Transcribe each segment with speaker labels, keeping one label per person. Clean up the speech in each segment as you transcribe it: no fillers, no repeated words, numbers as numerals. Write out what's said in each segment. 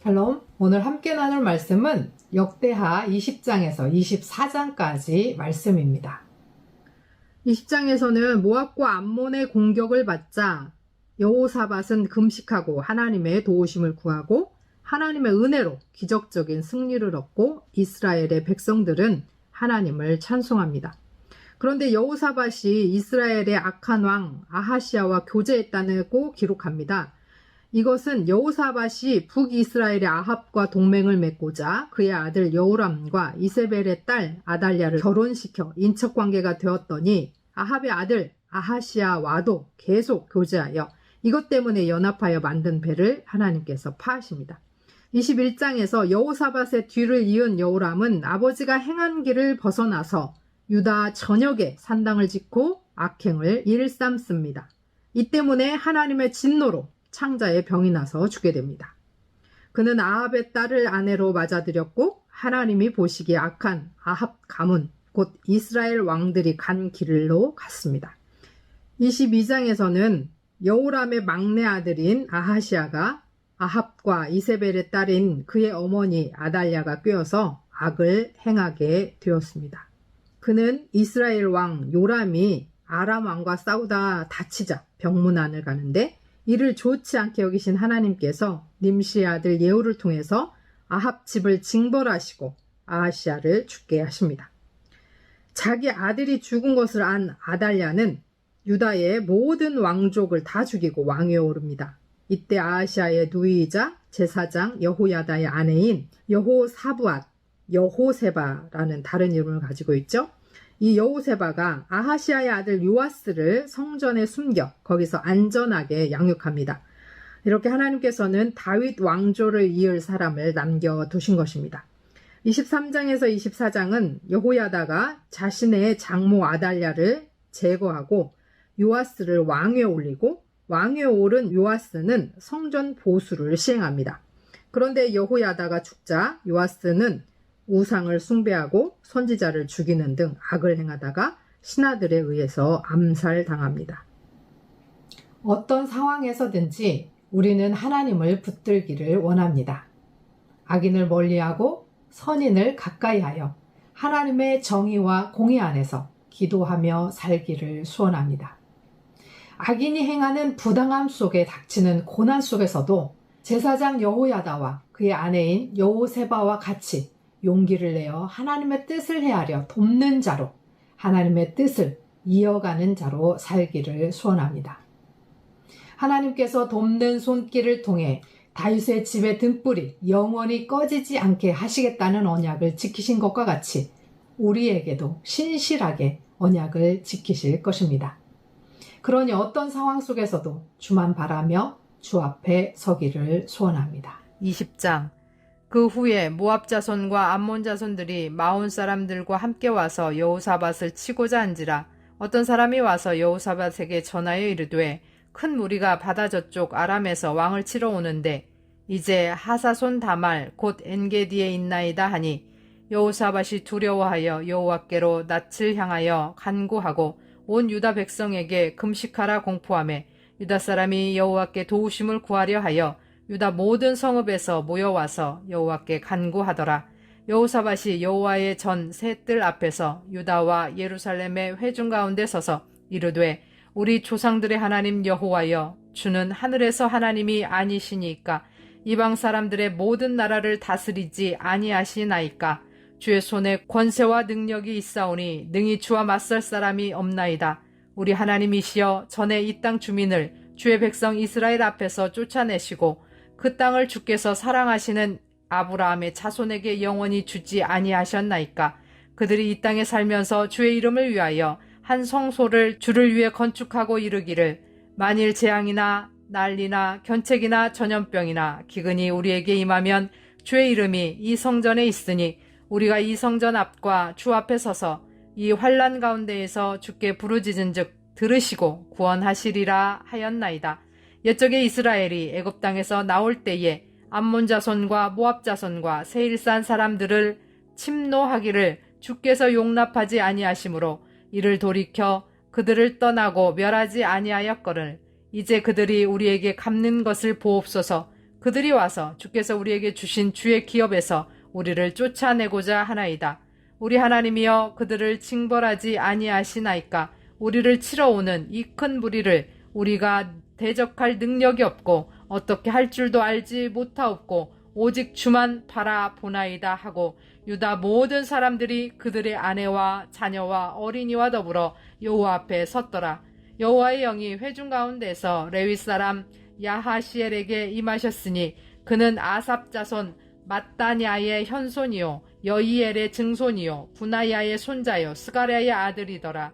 Speaker 1: 샬롬. 오늘 함께 나눌 말씀은 역대하 20장에서 24장까지 말씀입니다. 20장에서는 모압과 암몬의 공격을 받자 여호사밧은 금식하고 하나님의 도우심을 구하고 하나님의 은혜로 기적적인 승리를 얻고 이스라엘의 백성들은 하나님을 찬송합니다. 그런데 여호사밧이 이스라엘의 악한 왕 아하시아와 교제했다고 기록합니다. 이것은 여호사밧이 북이스라엘의 아합과 동맹을 맺고자 그의 아들 여호람과 이세벨의 딸 아달랴를 결혼시켜 인척관계가 되었더니 아합의 아들 아하시아와도 계속 교제하여 이것 때문에 연합하여 만든 배를 하나님께서 파하십니다. 21장에서 여호사밧의 뒤를 이은 여호람은 아버지가 행한 길을 벗어나서 유다 전역에 산당을 짓고 악행을 일삼습니다. 이 때문에 하나님의 진노로 창자에 병이 나서 죽게 됩니다. 그는 아합의 딸을 아내로 맞아들였고 하나님이 보시기에 악한 아합 가문 곧 이스라엘 왕들이 간 길로 갔습니다. 22장에서는 여호람의 막내 아들인 아하시아가 아합과 이세벨의 딸인 그의 어머니 아달랴가 꿰어서 악을 행하게 되었습니다. 그는 이스라엘 왕 요람이 아람 왕과 싸우다 다치자 병문안을 가는데 이를 좋지 않게 여기신 하나님께서 님시의 아들 예후를 통해서 아합 집을 징벌하시고 아하시아를 죽게 하십니다. 자기 아들이 죽은 것을 안 아달랴는 유다의 모든 왕족을 다 죽이고 왕위에 오릅니다. 이때 아하시아의 누이이자 제사장 여호야다의 아내인 여호사부앗, 여호세바라는 다른 이름을 가지고 있죠. 이 여호세바가 아하시아의 아들 요아스를 성전에 숨겨 거기서 안전하게 양육합니다. 이렇게 하나님께서는 다윗 왕조를 이을 사람을 남겨두신 것입니다. 23장에서 24장은 여호야다가 자신의 장모 아달랴를 제거하고 요아스를 왕위에 올리고 왕위에 오른 요아스는 성전 보수를 시행합니다. 그런데 여호야다가 죽자 요아스는 우상을 숭배하고 선지자를 죽이는 등 악을 행하다가 신하들에 의해서 암살당합니다. 어떤 상황에서든지 우리는 하나님을 붙들기를 원합니다. 악인을 멀리하고 선인을 가까이하여 하나님의 정의와 공의 안에서 기도하며 살기를 소원합니다. 악인이 행하는 부당함 속에 닥치는 고난 속에서도 제사장 여호야다와 그의 아내인 여호세바와 같이 용기를 내어 하나님의 뜻을 헤아려 돕는 자로 하나님의 뜻을 이어가는 자로 살기를 소원합니다. 하나님께서 돕는 손길을 통해 다윗의 집의 등불이 영원히 꺼지지 않게 하시겠다는 언약을 지키신 것과 같이 우리에게도 신실하게 언약을 지키실 것입니다. 그러니 어떤 상황 속에서도 주만 바라며 주 앞에 서기를 소원합니다. 20장. 그 후에 모압 자손과 암몬 자손들이 마온 사람들과 함께 와서 여호사밧을 치고자 한지라 어떤 사람이 와서 여호사밧에게 전하여 이르되 큰 무리가 바다 저쪽 아람에서 왕을 치러 오는데 이제 하사손 다말 곧 엔게디에 있나이다 하니 여호사밧이 두려워하여 여호와께로 낯을 향하여 간구하고 온 유다 백성에게 금식하라 공포하며 유다 사람이 여호와께 도우심을 구하려 하여 유다 모든 성읍에서 모여와서 여호와께 간구하더라. 여호사밧이 여호와의 전 새 뜰 앞에서 유다와 예루살렘의 회중 가운데 서서 이르되 우리 조상들의 하나님 여호와여 주는 하늘에서 하나님이 아니시니까 이방 사람들의 모든 나라를 다스리지 아니하시나이까 주의 손에 권세와 능력이 있사오니 능히 주와 맞설 사람이 없나이다. 우리 하나님이시여 전에 이 땅 주민을 주의 백성 이스라엘 앞에서 쫓아내시고 그 땅을 주께서 사랑하시는 아브라함의 자손에게 영원히 주지 아니하셨나이까. 그들이 이 땅에 살면서 주의 이름을 위하여 한 성소를 주를 위해 건축하고 이르기를 만일 재앙이나 난리나 견책이나 전염병이나 기근이 우리에게 임하면 주의 이름이 이 성전에 있으니 우리가 이 성전 앞과 주 앞에 서서 이 환난 가운데에서 주께 부르짖은즉 들으시고 구원하시리라 하였나이다. 옛적에 이스라엘이 애굽 땅에서 나올 때에 암몬 자손과 모압 자손과 세일산 사람들을 침노하기를 주께서 용납하지 아니하심으로 이를 돌이켜 그들을 떠나고 멸하지 아니하였거늘 이제 그들이 우리에게 갚는 것을 보옵소서. 그들이 와서 주께서 우리에게 주신 주의 기업에서 우리를 쫓아내고자 하나이다. 우리 하나님이여 그들을 징벌하지 아니하시나이까. 우리를 치러 오는 이 큰 무리를 우리가 대적할 능력이 없고 어떻게 할 줄도 알지 못하옵고 오직 주만 바라보나이다 하고 유다 모든 사람들이 그들의 아내와 자녀와 어린이와 더불어 여호와 앞에 섰더라. 여호와의 영이 회중 가운데서 레위 사람 야하시엘에게 임하셨으니 그는 아삽 자손 마따냐의 현손이요 여이엘의 증손이요 분하야의 손자요 스가랴의 아들이더라.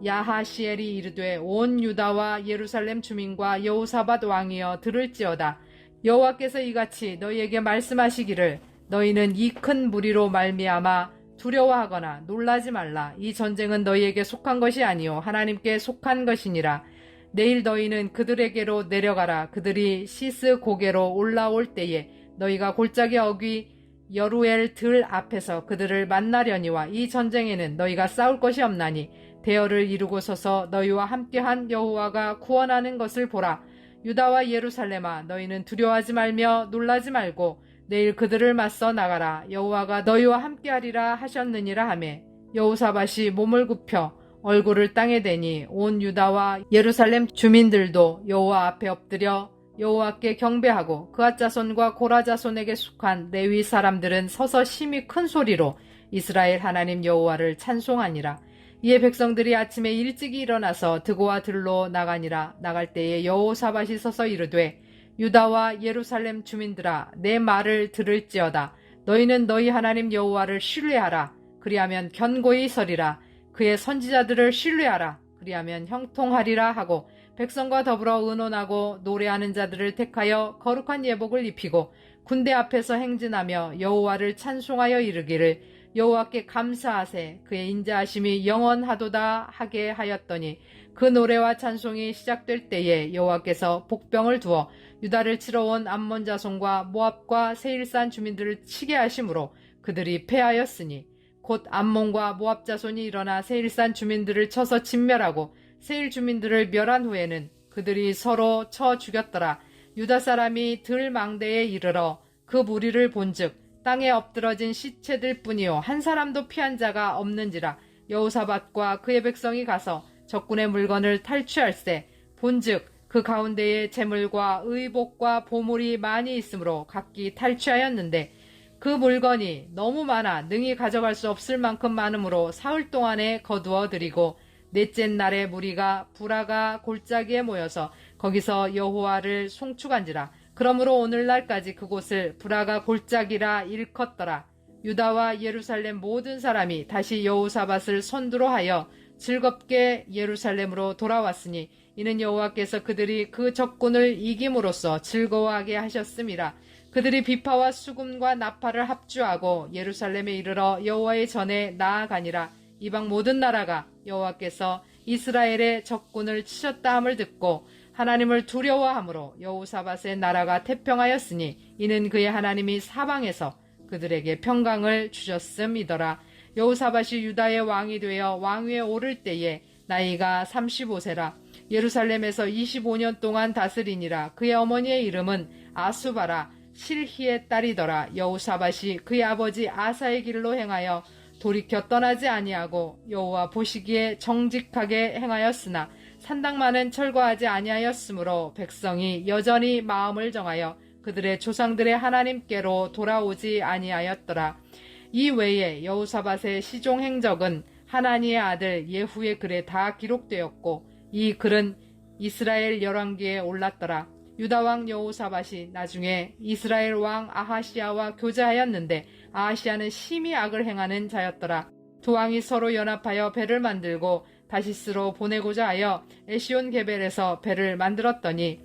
Speaker 1: 야하시엘이 이르되 온 유다와 예루살렘 주민과 여호사밧 왕이여 들을지어다. 여호와께서 이같이 너희에게 말씀하시기를 너희는 이 큰 무리로 말미암아 두려워하거나 놀라지 말라. 이 전쟁은 너희에게 속한 것이 아니요 하나님께 속한 것이니라. 내일 너희는 그들에게로 내려가라. 그들이 시스 고개로 올라올 때에 너희가 골짜기 어귀 여루엘 들 앞에서 그들을 만나려니와 이 전쟁에는 너희가 싸울 것이 없나니 대열을 이루고 서서 너희와 함께한 여호와가 구원하는 것을 보라. 유다와 예루살렘아 너희는 두려워하지 말며 놀라지 말고 내일 그들을 맞서 나가라. 여호와가 너희와 함께하리라 하셨느니라 하매 여호사밧이 몸을 굽혀 얼굴을 땅에 대니 온 유다와 예루살렘 주민들도 여호와 앞에 엎드려 여호와께 경배하고 그앗 자손과 고라 자손에게 속한 레위 사람들은 서서 심히 큰 소리로 이스라엘 하나님 여호와를 찬송하니라. 이에 백성들이 아침에 일찍이 일어나서 드고와 들로 나가니라. 나갈 때에 여호사밧이 서서 이르되 유다와 예루살렘 주민들아 내 말을 들을지어다. 너희는 너희 하나님 여호와를 신뢰하라. 그리하면 견고히 서리라. 그의 선지자들을 신뢰하라. 그리하면 형통하리라 하고 백성과 더불어 의논하고 노래하는 자들을 택하여 거룩한 예복을 입히고 군대 앞에서 행진하며 여호와를 찬송하여 이르기를 여호와께 감사하세 그의 인자하심이 영원하도다 하게 하였더니 그 노래와 찬송이 시작될 때에 여호와께서 복병을 두어 유다를 치러 온 암몬 자손과 모압과 세일산 주민들을 치게 하심으로 그들이 패하였으니 곧 암몬과 모압 자손이 일어나 세일산 주민들을 쳐서 진멸하고 세일 주민들을 멸한 후에는 그들이 서로 쳐 죽였더라. 유다 사람이 들 망대에 이르러 그 무리를 본즉 땅에 엎드러진 시체들 뿐이요 한 사람도 피한 자가 없는지라. 여호사밧과 그의 백성이 가서 적군의 물건을 탈취할세 본즉 그 가운데에 재물과 의복과 보물이 많이 있으므로 각기 탈취하였는데 그 물건이 너무 많아 능히 가져갈 수 없을 만큼 많으므로 사흘 동안에 거두어 드리고 넷째 날에 무리가 부라가 골짜기에 모여서 거기서 여호와를 송축한지라. 그러므로 오늘날까지 그곳을 부라가 골짜기라 일컫더라. 유다와 예루살렘 모든 사람이 다시 여호사밧을 선두로 하여 즐겁게 예루살렘으로 돌아왔으니 이는 여호와께서 그들이 그 적군을 이김으로써 즐거워하게 하셨음이라. 그들이 비파와 수금과 나팔을 합주하고 예루살렘에 이르러 여호와의 전에 나아가니라. 이방 모든 나라가 여호와께서 이스라엘의 적군을 치셨다 함을 듣고 하나님을 두려워함으로 여호사밧의 나라가 태평하였으니 이는 그의 하나님이 사방에서 그들에게 평강을 주셨음이더라. 여호사밧이 유다의 왕이 되어 왕위에 오를 때에 나이가 35세라. 예루살렘에서 25년 동안 다스리니라. 그의 어머니의 이름은 아수바라 실히의 딸이더라. 여호사밧이 그의 아버지 아사의 길로 행하여 돌이켜 떠나지 아니하고 여호와 보시기에 정직하게 행하였으나 산당만은 철거하지 아니하였으므로 백성이 여전히 마음을 정하여 그들의 조상들의 하나님께로 돌아오지 아니하였더라. 이 외에 여호사밧의 시종 행적은 하나니의 아들 예후의 글에 다 기록되었고 이 글은 이스라엘 열왕기에 올랐더라. 유다왕 여호사밧이 나중에 이스라엘 왕 아하시아와 교제하였는데 아하시아는 심히 악을 행하는 자였더라. 두 왕이 서로 연합하여 배를 만들고 다시스로 보내고자 하여 에시온 게벨에서 배를 만들었더니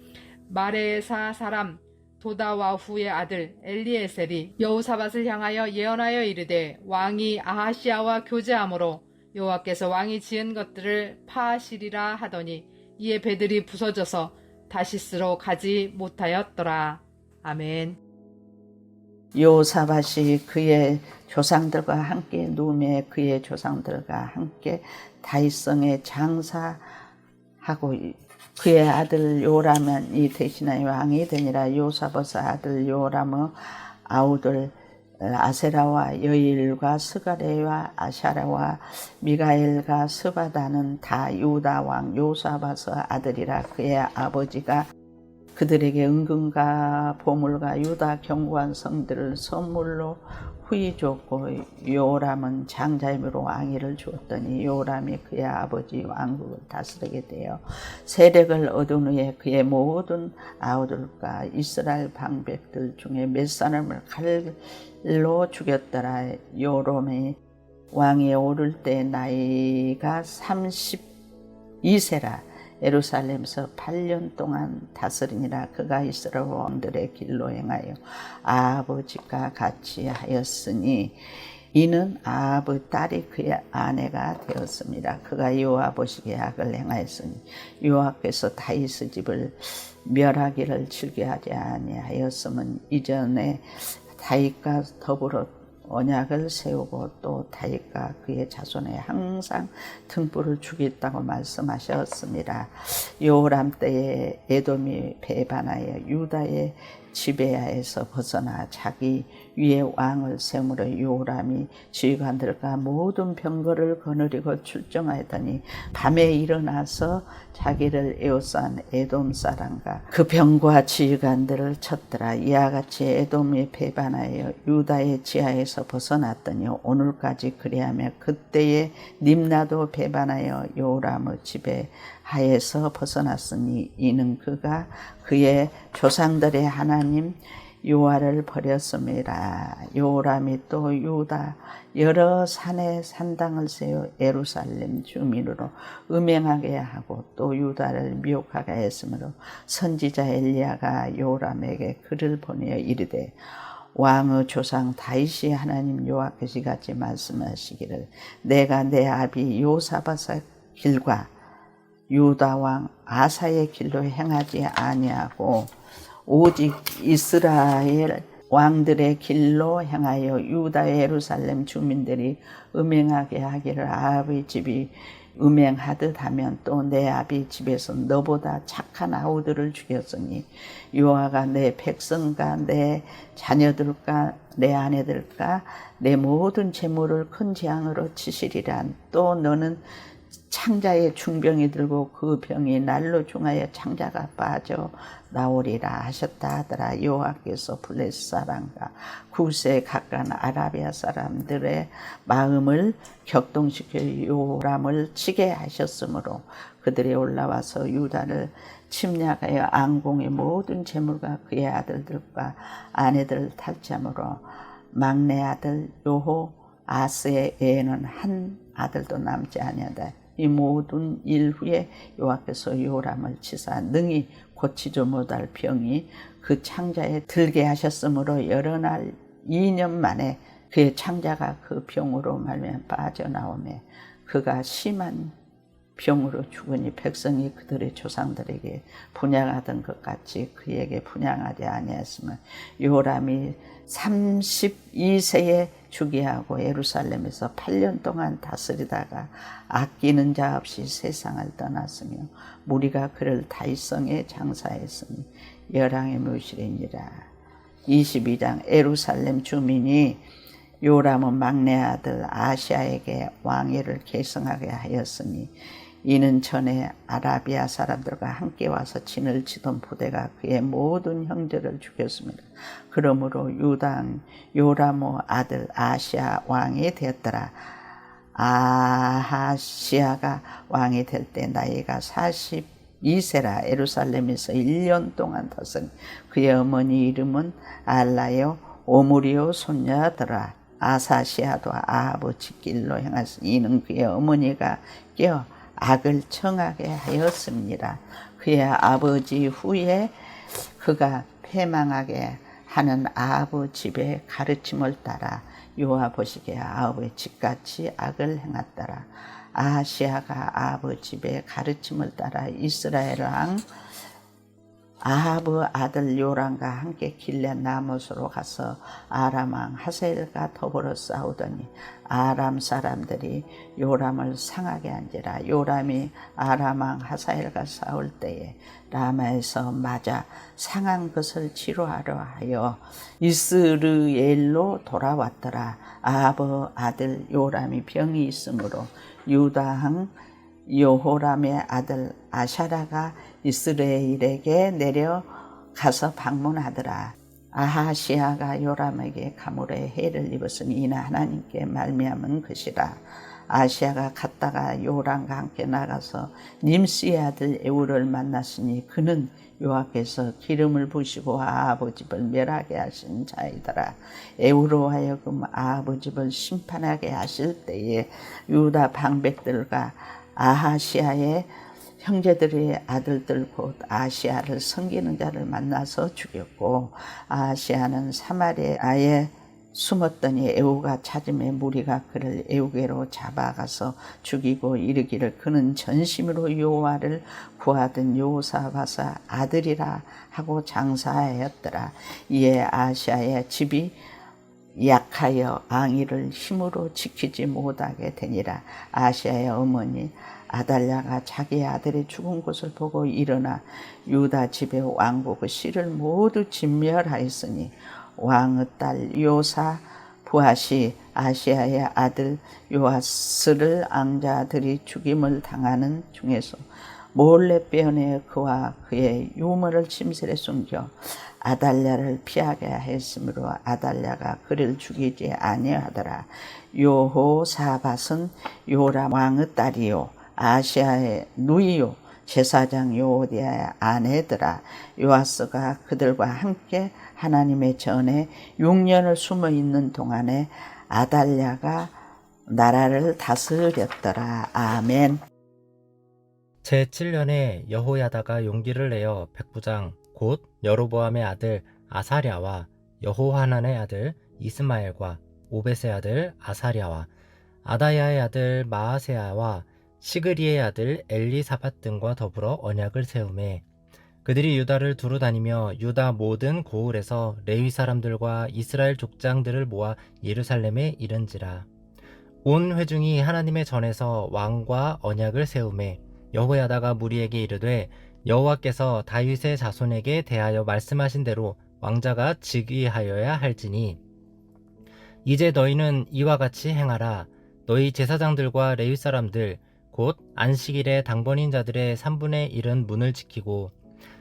Speaker 1: 마레사 사람 도다와후의 아들 엘리에셀이 여호사밧을 향하여 예언하여 이르되 왕이 아하시아와 교제하므로 여호와께서 왕이 지은 것들을 파하시리라 하더니 이에 배들이 부서져서 다시스로 가지 못하였더라. 아멘.
Speaker 2: 여호사밧이 그의 조상들과 함께 누움에 그의 조상들과 함께 다윗성에 장사하였더라. 하고 그의 아들 요람이 대신하여 왕이 되니라. 요사밧의 아들 요람의 아우들 아세라와 여일과 스가랴와 아샤라와 미가엘과 스바다는 다 유다 왕 요사밧의 아들이라. 그의 아버지가 그들에게 은금과 보물과 유다 견고한 성들을 선물로 후히 줬고 요람은 장자임으로 왕위를 주었더니 요람이 그의 아버지 왕국을 다스리게 되어 세력을 얻은 후에 그의 모든 아우들과 이스라엘 방백들 중에 몇 사람을 칼로 죽였더라. 요람이 왕위에 오를 때 나이가 32세라. 예루살렘에서 8년 동안 다스리니라. 그가 이스라엘 왕들의 길로 행하여 아버지가 같이 하였으니 이는 아합의 딸이 그의 아내가 되었습니다. 그가 요압 보시기에 악을 행하였으니 요압께서 다윗의 집을 멸하기를 즐겨하지 아니하였음은 이전에 다윗과 더불어 언약을 세우고 또 다윗과 그의 자손에 항상 등불을 주겠다고 말씀하셨습니다. 요람 때에 에돔이 배반하여 유다의 지배하에서 벗어나 자기 위에 왕을 세우므로 요람이 지휘관들과 모든 병거를 거느리고 출정하였더니 밤에 일어나서 자기를 에워싼 에돔 사람과 그 병과 지휘관들을 쳤더라. 이와 같이 에돔이 배반하여 유다의 지하에서 벗어났더니 오늘까지 그리하며 그때에 림나도 배반하여 요람의 지배 하에서 벗어났으니 이는 그가 그의 조상들의 하나님 여호와를 버렸음이라. 요람이 또 유다 여러 산에 산당을 세워 예루살렘 주민으로 음행하게 하고 또 유다를 미혹하게 했으므로 선지자 엘리야가 요람에게 글을 보내어 이르되 왕의 조상 다윗이 하나님 여호와께서 같이 말씀하시기를 내가 내 아비 요사밧의 길과 유다 왕 아사의 길로 행하지 아니하고 오직 이스라엘 왕들의 길로 행하여 유다 예루살렘 주민들이 음행하게 하기를 아합의 집이 음행하듯 하면 또 내 아비 집에서 너보다 착한 아우들을 죽였으니 여호와가 내 백성과 내 자녀들과 내 아내들과 내 모든 재물을 큰 재앙으로 치시리라. 또 너는 창자의 중병이 들고 그 병이 날로 중하여 창자가 빠져 나오리라 하셨다 하더라. 여호와께서 블레셋 사람과 구스에 가까운 아라비아 사람들의 마음을 격동시켜 요람을 치게 하셨으므로 그들이 올라와서 유다를 침략하여 앙공의 모든 재물과 그의 아들들과 아내들을 탈취함으로 막내 아들 요호 아스의 애에는 한 아들도 남지 아니하다. 이 모든 일 후에 여호와께서 요람을 치사 능히 고치지 못할 병이 그 창자에 들게 하셨으므로 여러 날 2년 만에 그의 창자가 그 병으로 말미암아 빠져나오매 그가 심한 병으로 죽으니 백성이 그들의 조상들에게 분양하던 것 같이 그에게 분양하지 아니하였으면 요람이 32세에 주기하고 예루살렘에서 8년 동안 다스리다가 아끼는 자 없이 세상을 떠났으며 무리가 그를 다윗성에 장사했으니 열왕의 묘실이니라. 22장 예루살렘 주민이 요람은 막내 아들 아시아에게 왕위를 계승하게 하였으니 이는 전에 아라비아 사람들과 함께 와서 진을 치던 부대가 그의 모든 형제를 죽였습니다. 그러므로 유당 요람의 아들 아시아 왕이 되었더라. 아하시아가 왕이 될 때 나이가 42세라. 예루살렘에서 1년 동안 다스린 그의 어머니 이름은 알라요 오므리오 손녀더라. 아사시아도 아합의 집길로 행하시니 이는 그의 어머니가 깨어 악을 청하게 하였습니다. 그의 아버지 후에 그가 패망하게 하는 아합의 집의 가르침을 따라 요압 보시기에 아합의 집같이 악을 행하더라. 아하시아가 아합의 집의 가르침을 따라 이스라엘 왕 아합의 아들 요람과 함께 길앗 라못으로 가서 아람 왕 하사엘과 더불어 싸우더니 아람 사람들이 요람을 상하게 한지라. 요람이 아람 왕 하사엘과 싸울 때에 라마에서 맞아 상한 것을 치료하려 하여 이스르엘로 돌아왔더라. 아합의 아들 요람이 병이 있으므로 유다 왕 여호람의 아들 아샤라가 이스라엘에게 내려가서 방문하더라. 아하시아가 요람에게 가물에 해를 입었으니 이는 하나님께 말미암은 것이라. 아시아가 갔다가 요람과 함께 나가서 님스의 아들 에우를 만났으니 그는 여호와께서 기름을 부으시고 아합의 집을 멸하게 하신 자이더라. 에우로 하여금 아합의 집을 심판하게 하실 때에 유다 방백들과 아하시아의 형제들의 아들들 곧 아시아를 섬기는 자를 만나서 죽였고, 아시아는 사마리아에 숨었더니 에우가 찾음에 무리가 그를 에우게로 잡아가서 죽이고 이르기를 그는 전심으로 여호와를 구하던 여호사밧의 아들이라 하고 장사하였더라. 이에 아시아의 집이 약하여 왕위를 힘으로 지키지 못하게 되니라. 아시아의 어머니 아달랴가 자기 아들의 죽은 것을 보고 일어나 유다 집의 왕국의 씨를 모두 진멸하였으니 왕의 딸 요사 부하시 아시아의 아들 요아스를 앙자들이 죽임을 당하는 중에서 몰래 빼어내 그와 그의 유모를 침실에 숨겨 아달랴를 피하게 했으므로 아달랴가 그를 죽이지 아니하더라. 여호사밧은 요람 왕의 딸이요 아시아의 누이요 제사장 요오디아의 아내더라. 요아스가 그들과 함께 하나님의 전에 6년을 숨어 있는 동안에 아달랴가 나라를 다스렸더라. 아멘.
Speaker 3: 제7년에 여호야다가 용기를 내어 백부장 곧 여로보암의 아들 아사랴와 여호하난의 아들 이스마엘과 오벳의 아들 아사랴와 아다야의 아들 마아세야와 시그리의 아들 엘리사밧 등과 더불어 언약을 세우매 그들이 유다를 두루 다니며 유다 모든 고을에서 레위 사람들과 이스라엘 족장들을 모아 예루살렘에 이른지라. 온 회중이 하나님의 전에서 왕과 언약을 세우매 여호야다가 무리에게 이르되 여호와께서 다윗의 자손에게 대하여 말씀하신 대로 왕자가 즉위하여야 할지니 이제 너희는 이와 같이 행하라. 너희 제사장들과 레위 사람들 곧 안식일에 당번인 자들의 3분의 1은 문을 지키고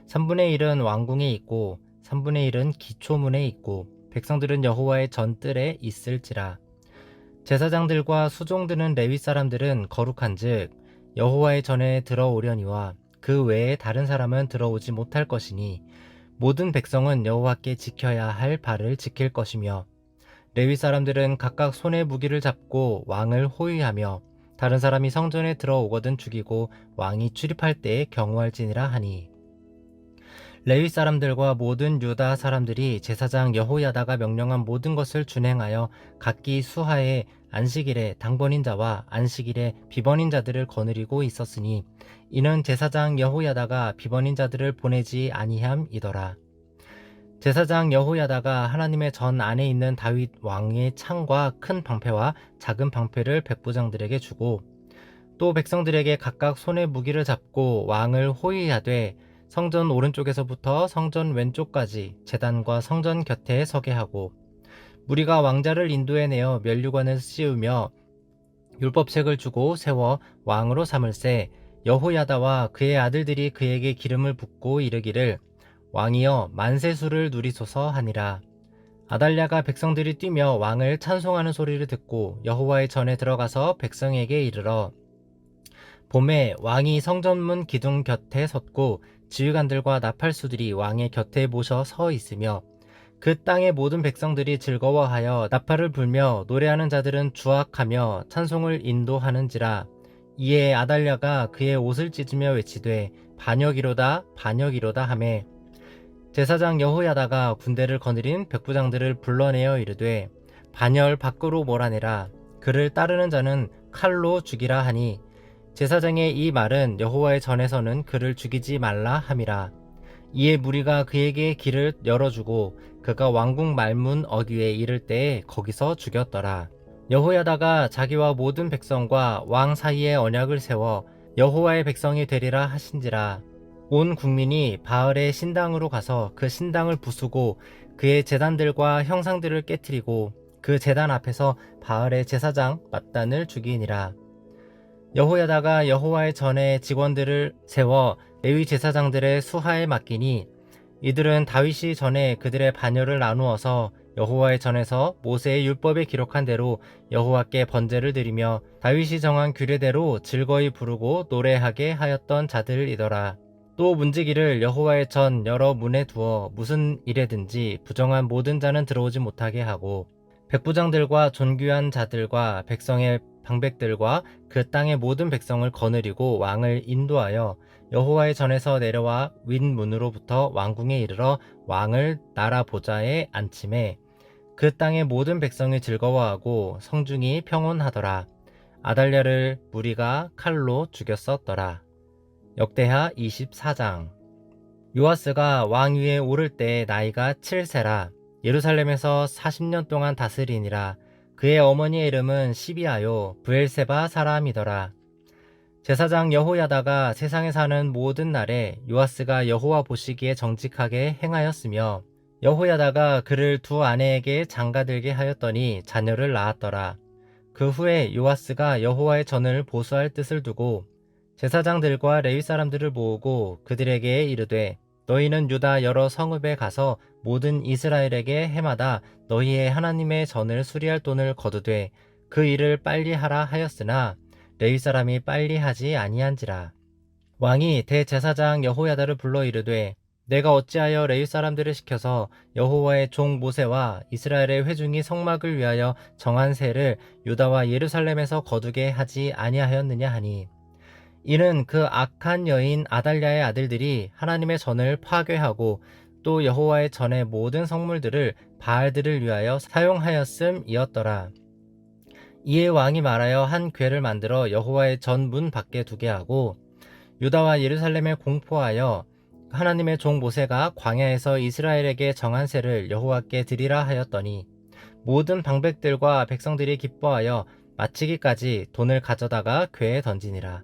Speaker 3: 3분의 1은 왕궁에 있고 3분의 1은 기초문에 있고 백성들은 여호와의 전뜰에 있을지라. 제사장들과 수종드는 레위 사람들은 거룩한즉 여호와의 전에 들어오려니와 그 외에 다른 사람은 들어오지 못할 것이니 모든 백성은 여호와께 지켜야 할 바를 지킬 것이며 레위 사람들은 각각 손에 무기를 잡고 왕을 호위하며 다른 사람이 성전에 들어오거든 죽이고 왕이 출입할 때에 경호할지니라 하니 레위 사람들과 모든 유다 사람들이 제사장 여호야다가 명령한 모든 것을 준행하여 각기 수하에 안식일에 당번인 자와 안식일에 비번인 자들을 거느리고 있었으니 이는 제사장 여호야다가 비번인 자들을 보내지 아니함이더라. 제사장 여호야다가 하나님의 전 안에 있는 다윗 왕의 창과 큰 방패와 작은 방패를 백부장들에게 주고 또 백성들에게 각각 손에 무기를 잡고 왕을 호위하되 성전 오른쪽에서부터 성전 왼쪽까지 제단과 성전 곁에 서게 하고 무리가 왕자를 인도해내어 면류관을 씌우며 율법책을 주고 세워 왕으로 삼을세 여호야다와 그의 아들들이 그에게 기름을 붓고 이르기를 왕이여 만세수를 누리소서 하니라. 아달랴가 백성들이 뛰며 왕을 찬송하는 소리를 듣고 여호와의 전에 들어가서 백성에게 이르러 봄에 왕이 성전문 기둥 곁에 섰고 지휘관들과 나팔수들이 왕의 곁에 모셔 서 있으며 그 땅의 모든 백성들이 즐거워하여 나팔을 불며 노래하는 자들은 주악하며 찬송을 인도하는지라. 이에 아달랴가 그의 옷을 찢으며 외치되 반역이로다 반역이로다 하매 제사장 여호야다가 군대를 거느린 백부장들을 불러내어 이르되 반열 밖으로 몰아내라. 그를 따르는 자는 칼로 죽이라 하니 제사장의 이 말은 여호와의 전에서는 그를 죽이지 말라 함이라. 이에 무리가 그에게 길을 열어주고 그가 왕궁 말문 어귀에 이를 때에 거기서 죽였더라. 여호야다가 자기와 모든 백성과 왕 사이에 언약을 세워 여호와의 백성이 되리라 하신지라. 온 국민이 바알의 신당으로 가서 그 신당을 부수고 그의 제단들과 형상들을 깨뜨리고 그 제단 앞에서 바알의 제사장 맏단을 죽이니라. 여호야다가 여호와의 전에 직원들을 세워 레위 제사장들의 수하에 맡기니 이들은 다윗이 전에 그들의 반열을 나누어서 여호와의 전에서 모세의 율법에 기록한 대로 여호와께 번제를 드리며 다윗이 정한 규례대로 즐거이 부르고 노래하게 하였던 자들이더라. 또 문지기를 여호와의 전 여러 문에 두어 무슨 일에든지 부정한 모든 자는 들어오지 못하게 하고 백부장들과 존귀한 자들과 백성의 방백들과 그 땅의 모든 백성을 거느리고 왕을 인도하여 여호와의 전에서 내려와 윗문으로부터 왕궁에 이르러 왕을 나라 보좌에 앉힘에 그 땅의 모든 백성이 즐거워하고 성중이 평온하더라. 아달랴를 무리가 칼로 죽였었더라. 역대하 24장. 요아스가 왕위에 오를 때 나이가 7세라. 예루살렘에서 40년 동안 다스리니라. 그의 어머니의 이름은 시비아요 브엘세바 사람이더라. 제사장 여호야다가 세상에 사는 모든 날에 요아스가 여호와 보시기에 정직하게 행하였으며 여호야다가 그를 두 아내에게 장가들게 하였더니 자녀를 낳았더라. 그 후에 요아스가 여호와의 전을 보수할 뜻을 두고 제사장들과 레위 사람들을 모으고 그들에게 이르되 너희는 유다 여러 성읍에 가서 모든 이스라엘에게 해마다 너희의 하나님의 전을 수리할 돈을 거두되 그 일을 빨리 하라 하였으나 레위 사람이 빨리 하지 아니한지라. 왕이 대제사장 여호야다를 불러 이르되 내가 어찌하여 레위 사람들을 시켜서 여호와의 종 모세와 이스라엘의 회중이 성막을 위하여 정한 세를 유다와 예루살렘에서 거두게 하지 아니하였느냐 하니 이는 그 악한 여인 아달랴의 아들들이 하나님의 전을 파괴하고 또 여호와의 전의 모든 성물들을 바알들을 위하여 사용하였음이었더라. 이에 왕이 말하여 한 궤를 만들어 여호와의 전 문 밖에 두게 하고 유다와 예루살렘에 공포하여 하나님의 종 모세가 광야에서 이스라엘에게 정한 세를 여호와께 드리라 하였더니 모든 방백들과 백성들이 기뻐하여 마치기까지 돈을 가져다가 궤에 던지니라.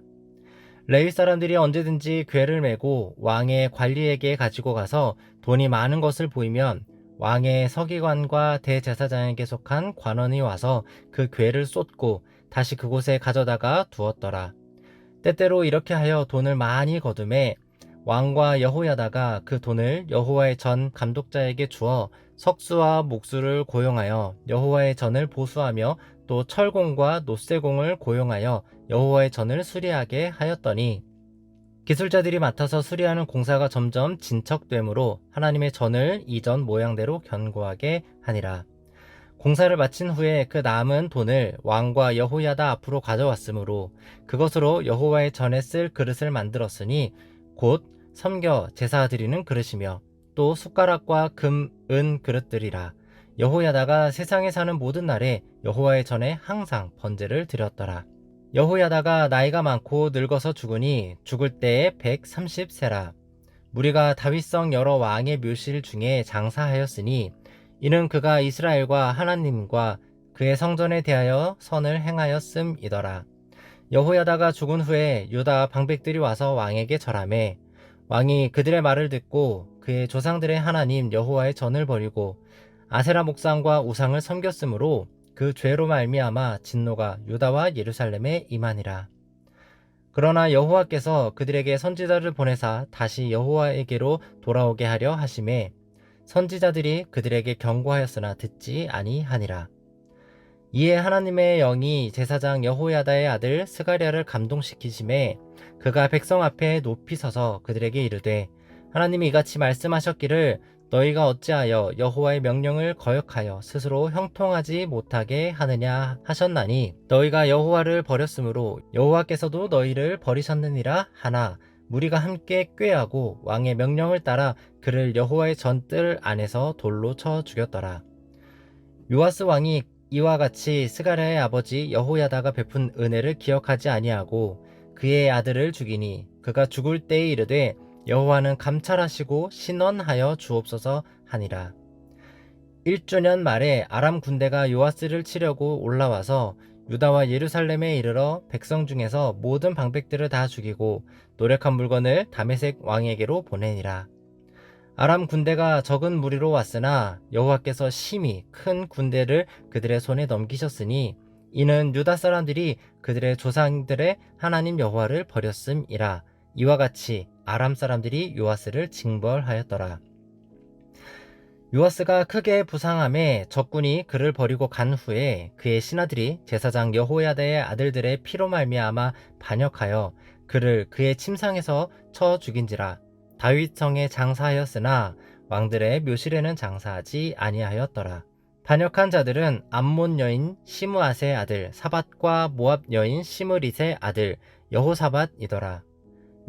Speaker 3: 레위 사람들이 언제든지 궤를 메고 왕의 관리에게 가지고 가서 돈이 많은 것을 보이면 왕의 서기관과 대제사장에게 속한 관원이 와서 그 궤를 쏟고 다시 그곳에 가져다가 두었더라. 때때로 이렇게 하여 돈을 많이 거두매 왕과 여호야다가 그 돈을 여호와의 전 감독자에게 주어 석수와 목수를 고용하여 여호와의 전을 보수하며 또 철공과 노쇠공을 고용하여 여호와의 전을 수리하게 하였더니 기술자들이 맡아서 수리하는 공사가 점점 진척되므로 하나님의 전을 이전 모양대로 견고하게 하니라. 공사를 마친 후에 그 남은 돈을 왕과 여호야다 앞으로 가져왔으므로 그것으로 여호와의 전에 쓸 그릇을 만들었으니 곧 섬겨 제사 드리는 그릇이며 또 숟가락과 금, 은 그릇들이라. 여호야다가 세상에 사는 모든 날에 여호와의 전에 항상 번제를 드렸더라. 여호야다가 나이가 많고 늙어서 죽으니 죽을 때에 130세라. 무리가 다윗성 여러 왕의 묘실 중에 장사하였으니 이는 그가 이스라엘과 하나님과 그의 성전에 대하여 선을 행하였음이더라. 여호야다가 죽은 후에 유다 방백들이 와서 왕에게 절하매 왕이 그들의 말을 듣고 그의 조상들의 하나님 여호와의 전을 버리고 아세라 목상과 우상을 섬겼으므로 그 죄로 말미암아 진노가 유다와 예루살렘에 임하니라. 그러나 여호와께서 그들에게 선지자를 보내사 다시 여호와에게로 돌아오게 하려 하심에 선지자들이 그들에게 경고하였으나 듣지 아니하니라. 이에 하나님의 영이 제사장 여호야다의 아들 스가랴를 감동시키심에 그가 백성 앞에 높이 서서 그들에게 이르되 하나님이 이같이 말씀하셨기를 너희가 어찌하여 여호와의 명령을 거역하여 스스로 형통하지 못하게 하느냐 하셨나니 너희가 여호와를 버렸으므로 여호와께서도 너희를 버리셨느니라 하나 무리가 함께 꾀하고 왕의 명령을 따라 그를 여호와의 전뜰 안에서 돌로 쳐 죽였더라. 요아스 왕이 이와 같이 스가랴의 아버지 여호야다가 베푼 은혜를 기억하지 아니하고 그의 아들을 죽이니 그가 죽을 때에 이르되 여호와는 감찰하시고 신원하여 주옵소서 하니라. 1주년 말에 아람 군대가 요아스를 치려고 올라와서 유다와 예루살렘에 이르러 백성 중에서 모든 방백들을 다 죽이고 노력한 물건을 다메섹 왕에게로 보내니라. 아람 군대가 적은 무리로 왔으나 여호와께서 심히 큰 군대를 그들의 손에 넘기셨으니 이는 유다 사람들이 그들의 조상들의 하나님 여호와를 버렸음이라. 이와 같이 아람 사람들이 요아스를 징벌하였더라. 요아스가 크게 부상함에 적군이 그를 버리고 간 후에 그의 신하들이 제사장 여호야다의 아들들의 피로 말미암아 반역하여 그를 그의 침상에서 쳐 죽인지라. 다윗 성에 장사하였으나 왕들의 묘실에는 장사하지 아니하였더라. 반역한 자들은 암몬 여인 시므앗의 아들 사밧과 모압 여인 시므릿의 아들 여호사밧이더라.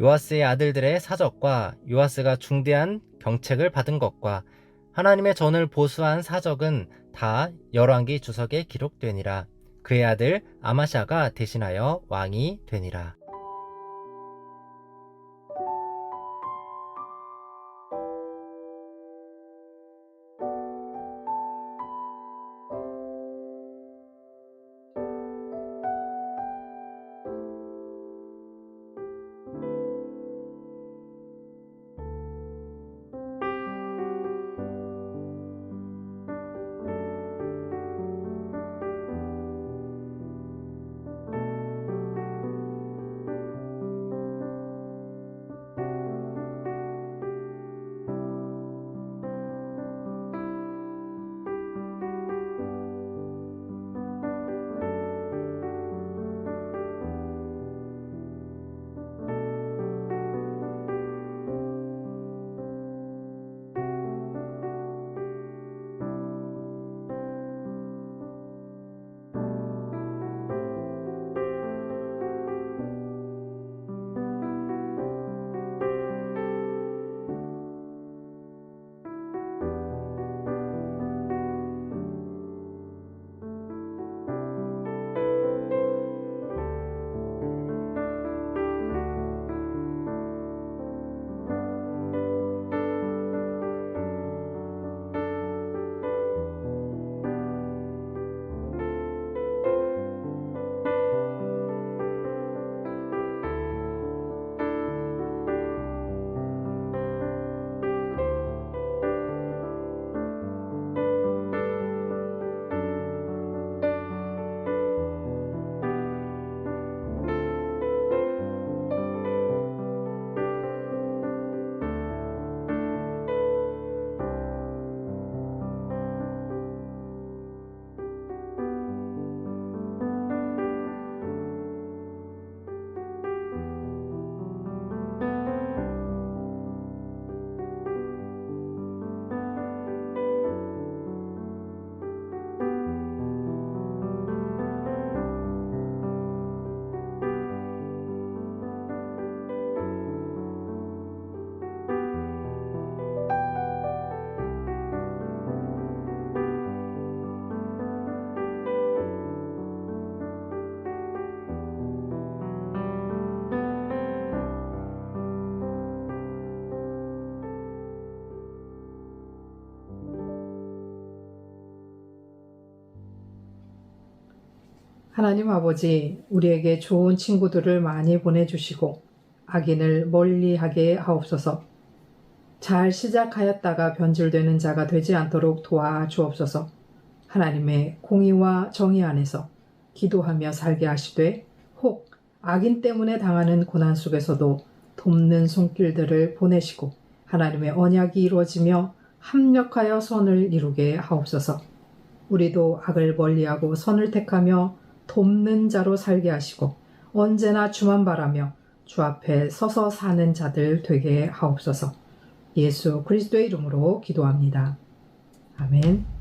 Speaker 3: 요아스의 아들들의 사적과 요아스가 중대한 경책을 받은 것과 하나님의 전을 보수한 사적은 다 열왕기 주석에 기록되니라. 그의 아들 아마샤가 대신하여 왕이 되니라.
Speaker 1: 하나님 아버지, 우리에게 좋은 친구들을 많이 보내주시고 악인을 멀리하게 하옵소서. 잘 시작하였다가 변질되는 자가 되지 않도록 도와주옵소서. 하나님의 공의와 정의 안에서 기도하며 살게 하시되 혹 악인 때문에 당하는 고난 속에서도 돕는 손길들을 보내시고 하나님의 언약이 이루어지며 합력하여 선을 이루게 하옵소서. 우리도 악을 멀리하고 선을 택하며 돕는 자로 살게 하시고 언제나 주만 바라며 주 앞에 서서 사는 자들 되게 하옵소서. 예수 그리스도의 이름으로 기도합니다. 아멘.